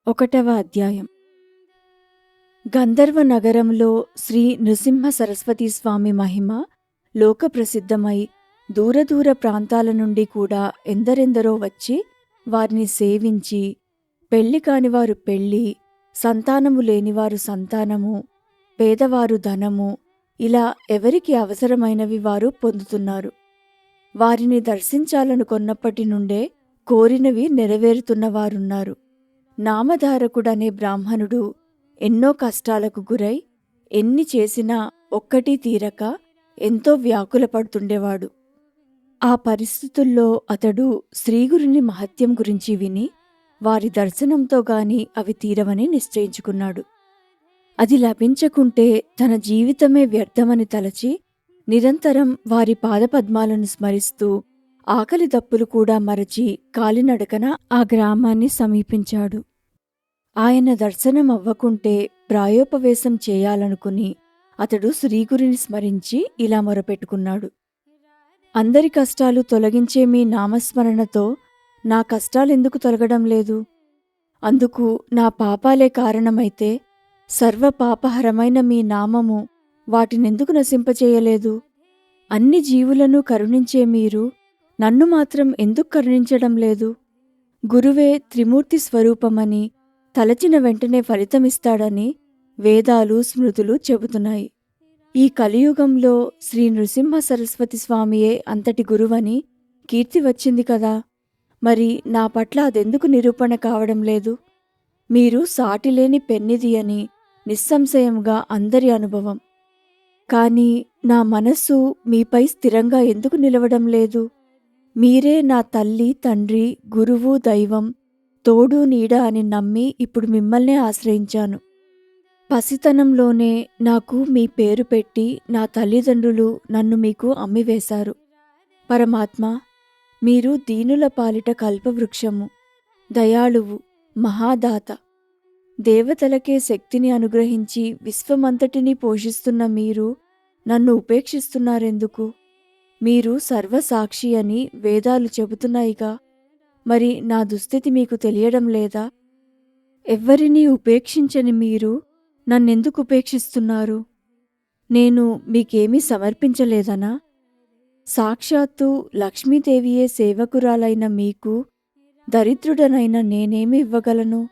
ఒకటవ అధ్యాయం. గంధర్వ నగరంలో శ్రీ నృసింహ సరస్వతీ స్వామి మహిమ లోకప్రసిద్ధమై దూరదూర ప్రాంతాల నుండి కూడా ఎందరెందరో వచ్చి వారిని సేవించి, పెళ్లి కానివారు పెళ్ళి, సంతానము లేనివారు సంతానము, పేదవారు ధనము, ఇలా ఎవరికి అవసరమైనవి వారు పొందుతున్నారు. వారిని దర్శించాలనుకొన్నప్పటి నుండే కోరినవి నెరవేరుతున్నవారున్నారు. నామధారకుడనే బ్రాహ్మణుడు ఎన్నో కష్టాలకు గురై ఎన్ని చేసినా ఒక్కటీ తీరక ఎంతో వ్యాకులపడుతుండేవాడు. ఆ పరిస్థితుల్లో అతడు శ్రీగురుని మహత్యం గురించి విని వారి దర్శనంతో గాని అవి తీరవని నిశ్చయించుకున్నాడు. అది లభించకుంటే తన జీవితమే వ్యర్థమని తలచి నిరంతరం వారి పాదపద్మాలను స్మరిస్తూ ఆకలి దప్పులు కూడా మరచి కాలినడకన ఆ గ్రామాన్ని సమీపించాడు. ఆయన దర్శనం అవ్వకుంటే ప్రాయోపవేశం చేయాలనుకుని అతడు శ్రీగురిని స్మరించి ఇలా మొరపెట్టుకున్నాడు. అందరి కష్టాలు తొలగించే మీ నామస్మరణతో నా కష్టాలెందుకు తొలగడం లేదు? అందుకు నా పాపాలే కారణమైతే సర్వ పాపహరమైన మీ నామము వాటినెందుకు నశింపచేయలేదు? అన్ని జీవులను కరుణించే మీరు నన్ను మాత్రం ఎందుకు కరుణించడం లేదు? గురువే త్రిమూర్తి స్వరూపమని, తలచిన వెంటనే ఫలితమిస్తాడని వేదాలు స్మృతులు చెబుతున్నాయి. ఈ కలియుగంలో శ్రీ నృసింహ సరస్వతి స్వామియే అంతటి గురువని కీర్తి వచ్చింది కదా, మరి నా పట్ల అదెందుకు నిరూపణ కావడం లేదు? మీరు సాటిలేని పెన్నిది అని నిస్సంశయంగా అందరి అనుభవం. కానీ నా మనస్సు మీపై స్థిరంగా ఎందుకు నిలవడం లేదు? మీరే నా తల్లి, తండ్రి, గురువు, దైవం, తోడు నీడ అని నమ్మి ఇప్పుడు మిమ్మల్నే ఆశ్రయించాను. పసితనంలోనే నాకు మీ పేరు పెట్టి నా తల్లిదండ్రులు నన్ను మీకు అమ్మివేశారు. పరమాత్మ, మీరు దీనుల పాలిట కల్పవృక్షము, దయాళువు, మహాదాత. దేవతలకే శక్తిని అనుగ్రహించి విశ్వమంతటినీ పోషిస్తున్న మీరు నన్ను ఉపేక్షిస్తున్నారెందుకు? మీరు సర్వసాక్షి అని వేదాలు చెబుతున్నాయిగా, మరి నా దుస్థితి మీకు తెలియడం లేదా? ఎవ్వరినీ ఉపేక్షించని మీరు నన్నెందుకు ఉపేక్షిస్తున్నారు? నేను మీకేమీ సమర్పించలేదనా? సాక్షాత్తు లక్ష్మీదేవియే సేవకురాలైన మీకు దరిద్రుడనైన నేనేమి ఇవ్వగలను?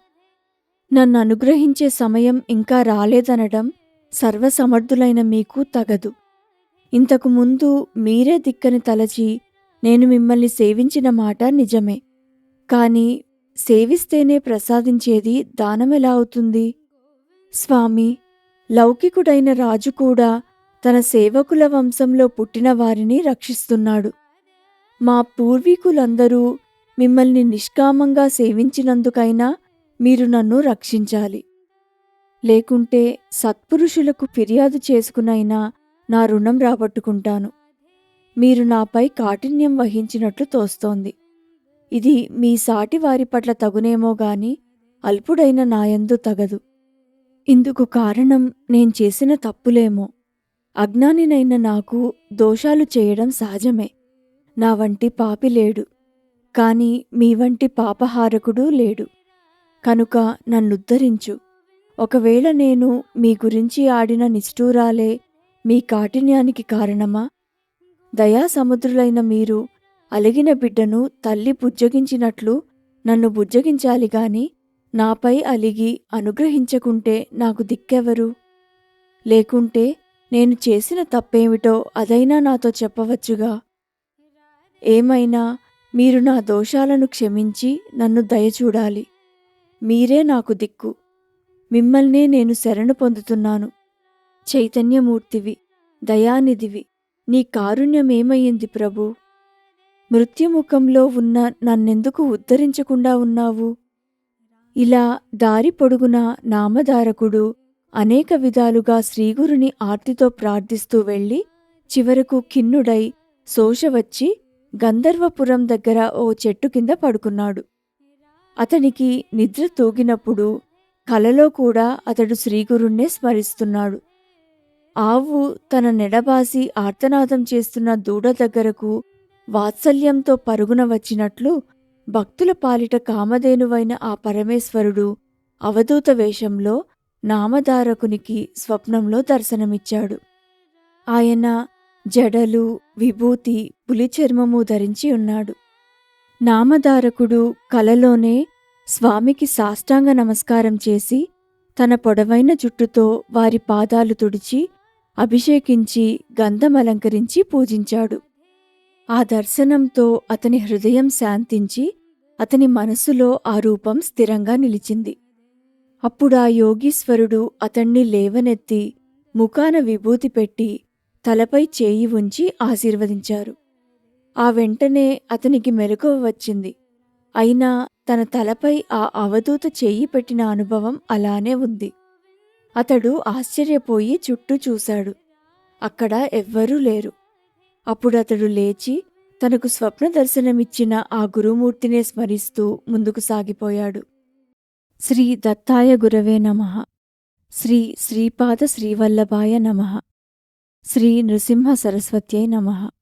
నన్ను అనుగ్రహించే సమయం ఇంకా రాలేదనడం సర్వసమర్థులైన మీకు తగదు. ఇంతకు ముందు మీరే దిక్కని తలచి నేను మిమ్మల్ని సేవించిన మాట నిజమే. కాని సేవిస్తేనే ప్రసాదించేది దానమెలా అవుతుంది? స్వామి, లౌకికుడైన రాజు కూడా తన సేవకుల వంశంలో పుట్టిన వారిని రక్షిస్తున్నాడు. మా పూర్వీకులందరూ మిమ్మల్ని నిష్కామంగా సేవించినందుకైనా మీరు నన్ను రక్షించాలి. లేకుంటే సత్పురుషులకు ఫిర్యాదు చేసుకునైనా నా రుణం రాబట్టుకుంటాను. మీరు నాపై కాఠిన్యం వహించినట్లు తోస్తోంది. ఇది మీ సాటి వారి పట్ల తగునేమో గాని అల్పుడైన నాయందు తగదు. ఇందుకు కారణం నేను చేసిన తప్పులేమో. అజ్ఞానినైన నాకు దోషాలు చేయడం సహజమే. నా వంటి పాపి లేడు, కాని మీ వంటి పాపహారకుడు లేడు. కనుక నన్నుద్ధరించు. ఒకవేళ నేను మీ గురించి ఆడిన నిష్ఠూరాలే మీ కాఠిన్యానికి కారణమా? దయాసముద్రులైన మీరు అలిగిన బిడ్డను తల్లి బుజ్జగించినట్లు నన్ను బుజ్జగించాలి గాని నాపై అలిగి అనుగ్రహించకుంటే నాకు దిక్కెవరు? లేకుంటే నేను చేసిన తప్పేమిటో అదైనా నాతో చెప్పవచ్చుగా. ఏమైనా మీరు నా దోషాలను క్షమించి నన్ను దయచూడాలి. మీరే నాకు దిక్కు. మిమ్మల్నే నేను శరణు పొందుతున్నాను. చైతన్యమూర్తివి, దయానిధివి, నీ కారుణ్యమేమయ్యింది ప్రభూ? మృత్యుముఖంలో ఉన్న నన్నెందుకు ఉద్ధరించకుండా ఉన్నావు? ఇలా దారి పొడుగున నామధారకుడు అనేక విధాలుగా శ్రీగురుని ఆర్తితో ప్రార్థిస్తూ వెళ్ళి చివరకు ఖిన్నుడై శోషవచ్చి గంధర్వపురం దగ్గర ఓ చెట్టు కింద పడుకున్నాడు. అతనికి నిద్ర తూగినప్పుడు కలలో కూడా అతడు శ్రీగురుణ్ణే స్మరిస్తున్నాడు. ఆవు తన నెడబాసి ఆర్తనాదం చేస్తున్న దూడ దగ్గరకు వాత్సల్యంతో పరుగున వచ్చినట్లు భక్తుల పాలిట కామధేనువైన ఆ పరమేశ్వరుడు అవధూత వేషంలో నామధారకునికి స్వప్నంలో దర్శనమిచ్చాడు. ఆయన జడలు, విభూతి, పులి చర్మము ధరించి ఉన్నాడు. నామధారకుడు కలలోనే స్వామికి సాష్టాంగ నమస్కారం చేసి తన పొడవైన జుట్టుతో వారి పాదాలు తుడిచి అభిషేకించి గంధమలంకరించి పూజించాడు. ఆ దర్శనంతో అతని హృదయం శాంతించి అతని మనసులో ఆ రూపం స్థిరంగా నిలిచింది. అప్పుడా యోగీశ్వరుడు అతణ్ణి లేవనెత్తి ముఖాన విభూతి పెట్టి తలపై చేయి ఉంచి ఆశీర్వదించారు. ఆ వెంటనే అతనికి మెలకువ వచ్చింది. అయినా తన తలపై ఆ అవధూత చెయ్యి పెట్టిన అనుభవం అలానే ఉంది. అతడు ఆశ్చర్యపోయి చుట్టూ చూశాడు. అక్కడ ఎవ్వరూ లేరు. అప్పుడతడు లేచి తనకు స్వప్న దర్శనమిచ్చిన ఆ గురుమూర్తినే స్మరిస్తూ ముందుకు సాగిపోయాడు. శ్రీ దత్తాయ గురవే నమః. శ్రీ శ్రీపాద శ్రీవల్లభాయ నమః. శ్రీ నృసింహ సరస్వత్యై నమః.